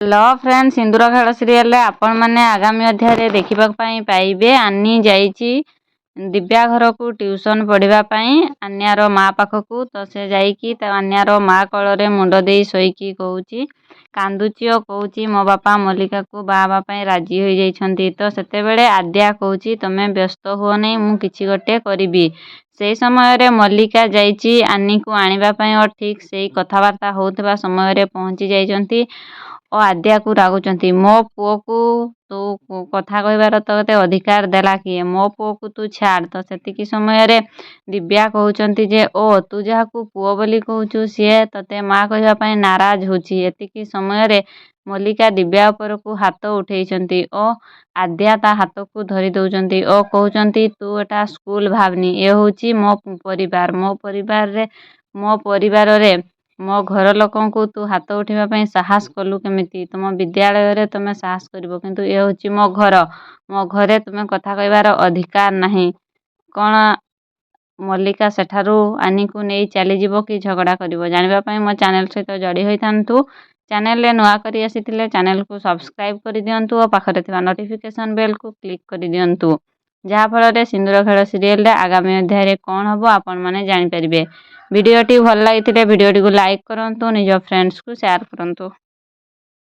Hello friend सिंदूर खेल serial आपण मैंने आगामी अध्याय देखा पाइबे। आनी जाइची दिव्या घर को ट्यूशन पढ़ाई आन्यार माँ पाखक तो से जाइकी आन्यार माँ कल मुंड दे शोईकी कहूँ कांदुची और कहूँ मो बापा मल्लिका को बाहापी राजी हो जाइछंती। तो सेतेबेले आद्या कहूँ तमें व्यस्त हुओ नहीं मु किछि गोटे करिबी। से समय मल्लिका जाइची आनी को आनिबा और ठीक से कथबार्ता होउथबा समय पहुँची जाइछंती और आद्या को रागुचंती मो पुओ को तू कथा कहबार तो अधिकार देला किए मो पुओ को तू छाड़। तो सेतिकी समय रे दिव्या कहउचंती जे ओ तू जहा को पुओ बोली कहउचु सीए तते माँ कहबा नाराज होची। एतिकी समय रे मल्लिका दिव्या ऊपर को हाथ उठेइचंती ओ आद्या ता हाथ को धरी दउचंती ओ कहउचंती तू एटा स्कूल भावनी ए होची मो परिवार रे मो घर लोकों को तू हाथ उठेबा साहस कलु केमिति तुम विद्यालय रे तुम साहस करिवो किंतु ए होची मो घरे तुम कथा कहबार अधिकार नहीं। कौन मल्लिका सेठारू आनी को नहीं चली जीवो कि झगड़ा करिवो जानिबा पई मो चैनल सहित जोड़ी होइथांतु। चैनल रे नुआ करी आसीथिले चैनल को सब्सक्राइब करि दियंतु और पाखरे थिबा नोटिफिकेशन बेल को क्लिक करि दियंतु जहा फल रे सिंदूर खेल सीरियल रे आगामी अध्याय रे कोन हबो आपण माने जानि परिबे। वीडियोटी भल लागिथिले वीडियोटी को लाइक करंतु निज फ्रेंड्स को शेयर करंतु।